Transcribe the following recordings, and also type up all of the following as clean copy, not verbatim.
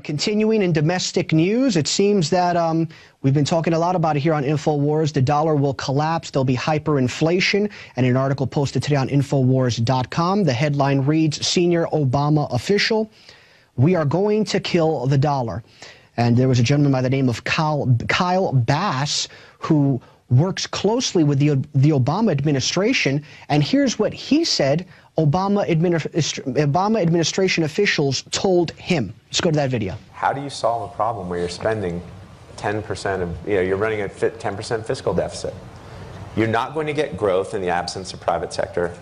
Continuing in domestic news, it seems that we've been talking a lot about it here on InfoWars. The dollar will collapse. There'll be hyperinflation. And an article posted today on Infowars.com. The headline reads, Senior Obama Official, we are going to kill the dollar. And there was a gentleman by the name of Kyle Bass who works closely with the Obama administration. And here's what he said Obama administration officials told him. Let's go to that video. How do you solve a problem where you're spending 10% of, you're running a 10% fiscal deficit? You're not going to get growth in the absence of private sector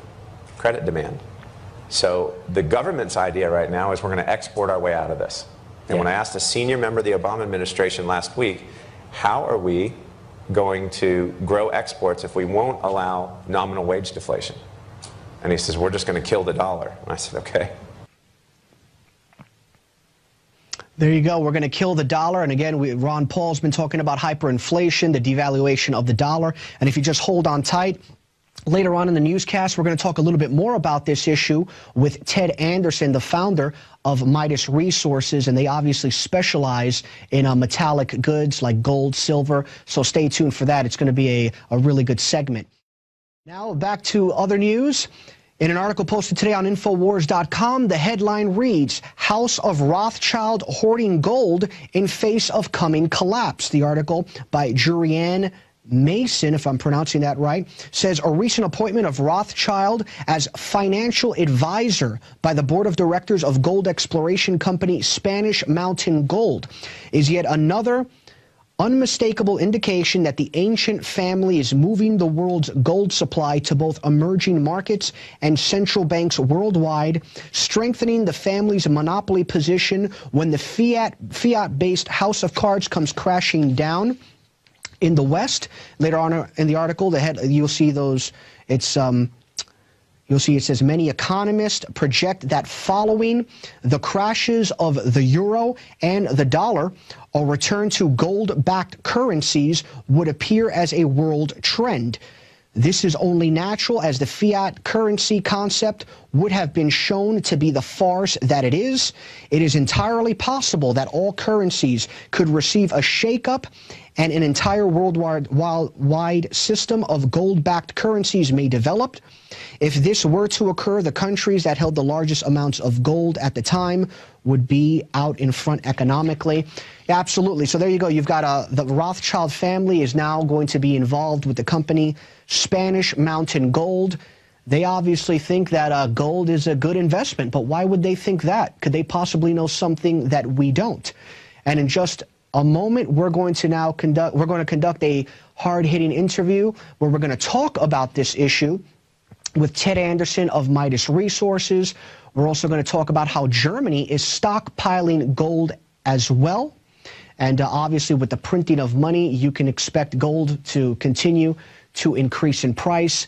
credit demand. So the government's idea right now is we're going to export our way out of this. And when I asked a senior member of the Obama administration last week, how are we going to grow exports if we won't allow nominal wage deflation? And he says, we're just going to kill the dollar. And I said, okay. There you go. We're going to kill the dollar. And again, Ron Paul's been talking about hyperinflation, the devaluation of the dollar. And if you just hold on tight, later on in the newscast, we're going to talk a little bit more about this issue with Ted Anderson, the founder of Midas Resources, and they obviously specialize in metallic goods like gold, silver. So stay tuned for that. It's going to be a really good segment. Now back to other news. In an article posted today on Infowars.com, the headline reads, House of Rothschild hoarding gold in face of coming collapse. The article by Jurianne Mason, if I'm pronouncing that right, says a recent appointment of Rothschild as financial advisor by the board of directors of gold exploration company Spanish Mountain Gold is yet another unmistakable indication that the ancient family is moving the world's gold supply to both emerging markets and central banks worldwide, strengthening the family's monopoly position when the fiat-based house of cards comes crashing down. In the West, later on in the article, you'll see those. You'll see it says many economists project that following the crashes of the euro and the dollar, a return to gold-backed currencies would appear as a world trend. This is only natural as the fiat currency concept would have been shown to be the farce that it is. It is entirely possible that all currencies could receive a shakeup and an entire worldwide system of gold-backed currencies may develop. If this were to occur, the countries that held the largest amounts of gold at the time would be out in front economically. Yeah, absolutely. So there you go. You've got the Rothschild family is now going to be involved with the company Spanish Mountain Gold. They obviously think that gold is a good investment, but why would they think that? Could they possibly know something that we don't? And in just a moment, we're going to conduct a hard-hitting interview where we're going to talk about this issue with Ted Anderson of Midas Resources. We're also going to talk about how Germany is stockpiling gold as well. And obviously, with the printing of money, you can expect gold to continue to increase in price.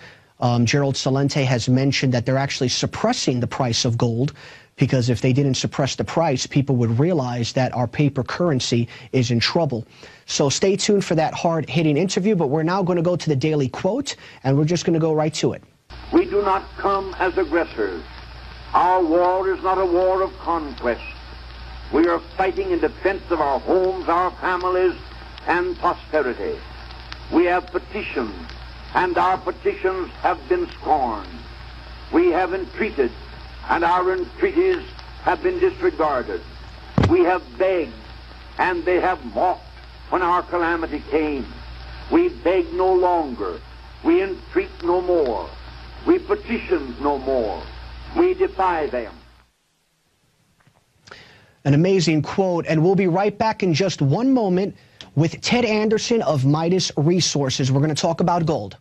Gerald Celente has mentioned that they're actually suppressing the price of gold, because if they didn't suppress the price, people would realize that our paper currency is in trouble. So stay tuned for that hard-hitting interview, but we're now going to go to the Daily Quote, and we're just going to go right to it. We do not come as aggressors. Our war is not a war of conquest. We are fighting in defense of our homes, our families, and posterity. We have petitioned, and our petitions have been scorned. We have entreated, and our entreaties have been disregarded. We have begged, and they have mocked when our calamity came. We beg no longer. We entreat no more. We petition no more. We defy them. An amazing quote, and we'll be right back in just one moment with Ted Anderson of Midas Resources. We're going to talk about gold.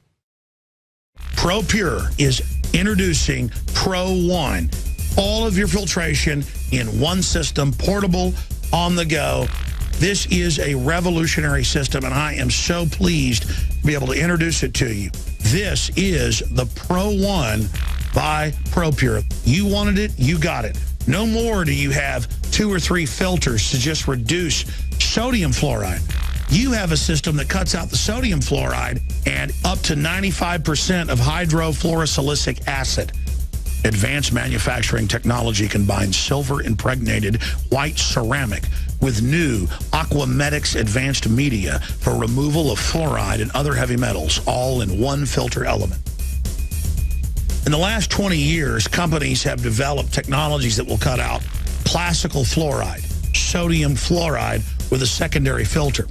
ProPure is introducing Pro One. All of your filtration in one system, portable, on the go. This is a revolutionary system, and I am so pleased to be able to introduce it to you. This is the Pro One by ProPure. You wanted it, you got it. No more do you have 2 or 3 filters to just reduce sodium fluoride. You have a system that cuts out the sodium fluoride and up to 95% of hydrofluorosilicic acid. Advanced manufacturing technology combines silver-impregnated white ceramic with new Aquamedics Advanced Media for removal of fluoride and other heavy metals, all in one filter element. In the last 20 years, companies have developed technologies that will cut out classical fluoride, sodium fluoride, with a secondary filter.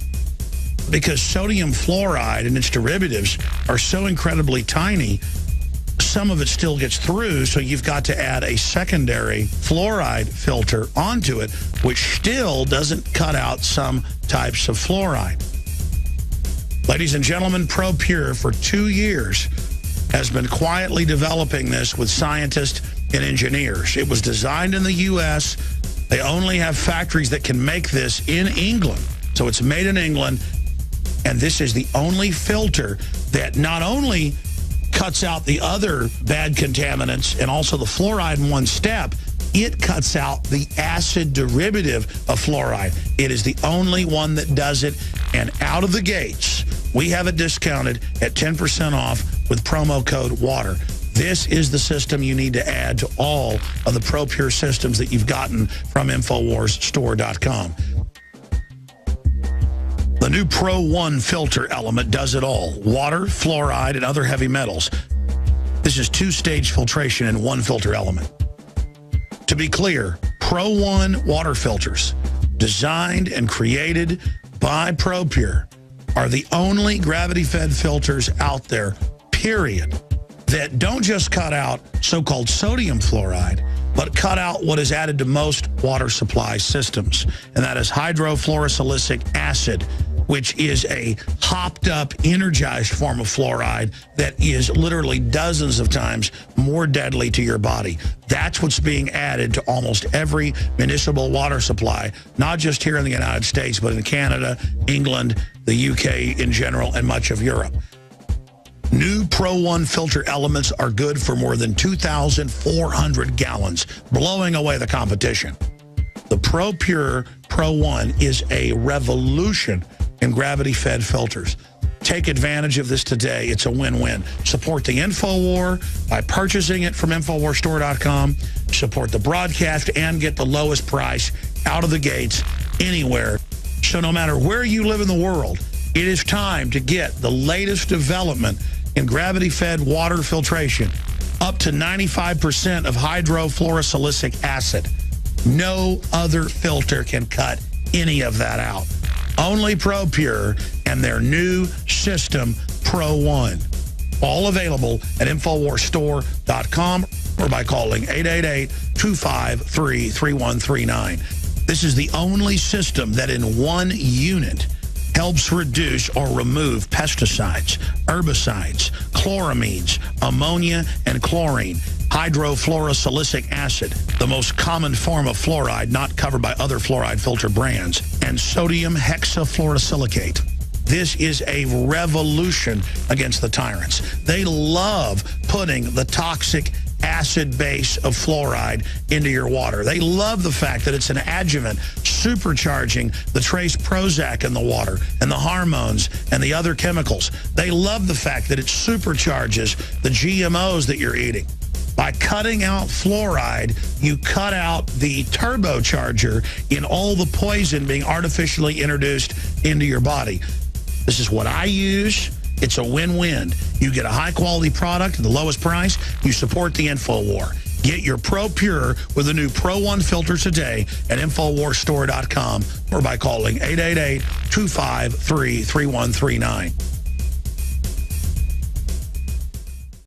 Because sodium fluoride and its derivatives are so incredibly tiny, some of it still gets through, so you've got to add a secondary fluoride filter onto it, which still doesn't cut out some types of fluoride. Ladies and gentlemen, ProPure for 2 years has been quietly developing this with scientists and engineers. It was designed in the U.S. They only have factories that can make this in England. So it's made in England, and this is the only filter that not only cuts out the other bad contaminants and also the fluoride in one step, it cuts out the acid derivative of fluoride. It is the only one that does it, and out of the gates, we have it discounted at 10% off with promo code WATER. This is the system you need to add to all of the ProPure systems that you've gotten from InfoWarsStore.com. The new Pro One filter element does it all. Water, fluoride, and other heavy metals. This is two-stage filtration in one filter element. To be clear, Pro One water filters, designed and created by ProPure, are the only gravity-fed filters out there, period, that don't just cut out so-called sodium fluoride, but cut out what is added to most water supply systems, and that is hydrofluorosilicic acid, which is a hopped-up, energized form of fluoride that is literally dozens of times more deadly to your body. That's what's being added to almost every municipal water supply, not just here in the United States, but in Canada, England, the UK in general, and much of Europe. New Pro One filter elements are good for more than 2,400 gallons, blowing away the competition. The ProPure Pro One is a revolution in gravity-fed filters. Take advantage of this today. It's a win-win. Support the InfoWar by purchasing it from InfoWarsStore.com. Support the broadcast and get the lowest price out of the gates anywhere. So no matter where you live in the world, it is time to get the latest development in gravity-fed water filtration, up to 95% of hydrofluorosilicic acid. No other filter can cut any of that out. Only ProPure and their new system, Pro One. All available at InfoWarsStore.com or by calling 888-253-3139. This is the only system that in one unit helps reduce or remove pesticides, herbicides, chloramines, ammonia, and chlorine, hydrofluorosilicic acid, the most common form of fluoride not covered by other fluoride filter brands, and sodium hexafluorosilicate. This is a revolution against the tyrants. They love putting the toxic acid base of fluoride into your water. They love the fact that it's an adjuvant supercharging the trace Prozac in the water and the hormones and the other chemicals. They love the fact that it supercharges the GMOs that you're eating. By cutting out fluoride, you cut out the turbocharger in all the poison being artificially introduced into your body. This is what I use. It's a win-win. You get a high-quality product at the lowest price. You support the InfoWar. Get your ProPure with the new Pro One filter today at InfoWarsStore.com or by calling 888-253-3139.